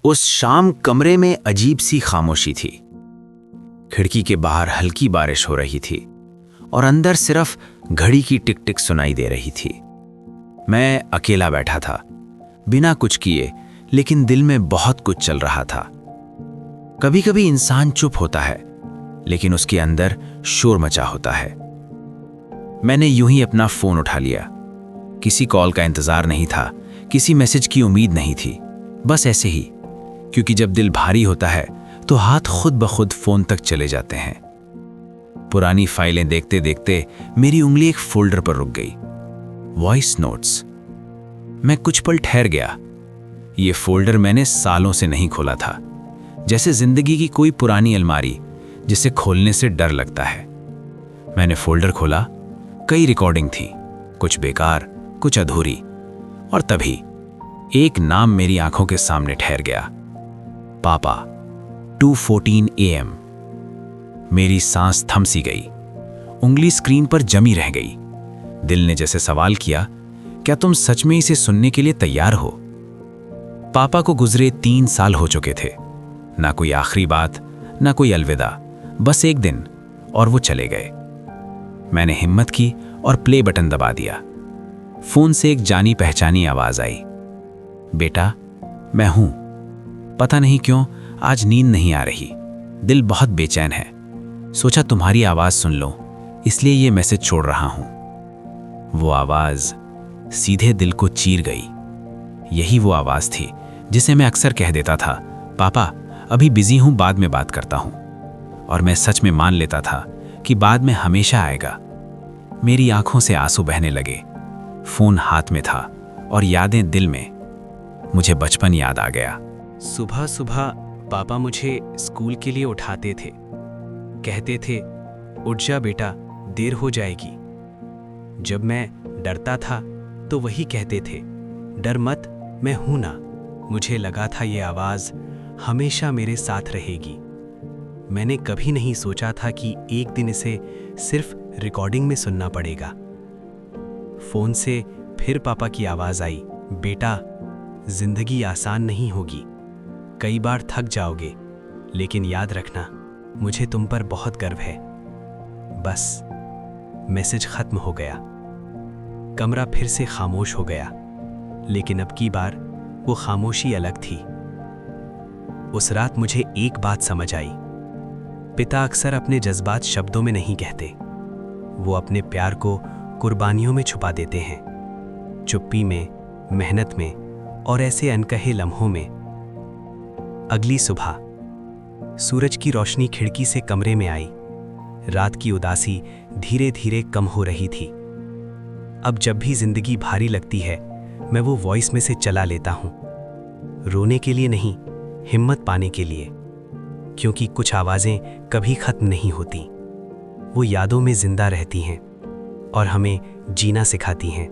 उस शाम कमरे में अजीब सी खामोशी थी। खिड़की के बाहर हल्की बारिश हो रही थी और अंदर सिर्फ घड़ी की टिक टिक सुनाई दे रही थी। मैं अकेला बैठा था, बिना कुछ किए, लेकिन दिल में बहुत कुछ चल रहा था। कभी कभी इंसान चुप होता है, लेकिन उसके अंदर शोर मचा होता है। मैंने यूं ही अपना फोन उठा लिया। किसी कॉल का इंतजार नहीं था, किसी मैसेज की उम्मीद नहीं थी, बस ऐसे ही, क्योंकि जब दिल भारी होता है तो हाथ खुद ब खुद फोन तक चले जाते हैं। पुरानी फाइलें देखते देखते मेरी उंगली एक फोल्डर पर रुक गई, वॉइस नोट्स। मैं कुछ पल ठहर गया। ये फोल्डर मैंने सालों से नहीं खोला था, जैसे जिंदगी की कोई पुरानी अलमारी जिसे खोलने से डर लगता है। मैंने फोल्डर खोला, कई रिकॉर्डिंग थी, कुछ बेकार, कुछ अधूरी, और तभी एक नाम मेरी आंखों के सामने ठहर गया, पापा। 2:14 AM। मेरी सांस थम सी गई, उंगली स्क्रीन पर जमी रह गई। दिल ने जैसे सवाल किया, क्या तुम सच में इसे सुनने के लिए तैयार हो? पापा को गुजरे 3 साल हो चुके थे। ना कोई आखिरी बात, ना कोई अलविदा, बस एक दिन, और वो चले गए। मैंने हिम्मत की और प्ले बटन दबा दिया। फोन से एक जानी पहचानी आवाज आई, बेटा मैं हूं। पता नहीं क्यों आज नींद नहीं आ रही, दिल बहुत बेचैन है। सोचा तुम्हारी आवाज सुन लो, इसलिए ये मैसेज छोड़ रहा हूं। वो आवाज सीधे दिल को चीर गई। यही वो आवाज थी जिसे मैं अक्सर कह देता था, पापा अभी बिजी हूं, बाद में बात करता हूं। और मैं सच में मान लेता था कि बाद में हमेशा आएगा। मेरी आंखों से आंसू बहने लगे। फोन हाथ में था और यादें दिल में। मुझे बचपन याद आ गया। सुबह सुबह पापा मुझे स्कूल के लिए उठाते थे, कहते थे उठ जा बेटा, देर हो जाएगी। जब मैं डरता था तो वही कहते थे, डर मत, मैं हूं ना। मुझे लगा था ये आवाज हमेशा मेरे साथ रहेगी। मैंने कभी नहीं सोचा था कि एक दिन इसे सिर्फ रिकॉर्डिंग में सुनना पड़ेगा। फोन से फिर पापा की आवाज आई, बेटा जिंदगी आसान नहीं होगी, कई बार थक जाओगे, लेकिन याद रखना मुझे तुम पर बहुत गर्व है। बस मैसेज खत्म हो गया। कमरा फिर से खामोश हो गया, लेकिन अब की बार वो खामोशी अलग थी। उस रात मुझे एक बात समझ आई, पिता अक्सर अपने जज्बात शब्दों में नहीं कहते, वो अपने प्यार को कुर्बानियों में छुपा देते हैं, चुप्पी में, मेहनत में और ऐसे अनकहे लम्हों में। अगली सुबह सूरज की रोशनी खिड़की से कमरे में आई। रात की उदासी धीरे धीरे कम हो रही थी। अब जब भी जिंदगी भारी लगती है, मैं वो वॉइस में से चला लेता हूं, रोने के लिए नहीं, हिम्मत पाने के लिए। क्योंकि कुछ आवाजें कभी खत्म नहीं होती, वो यादों में जिंदा रहती हैं और हमें जीना सिखाती हैं।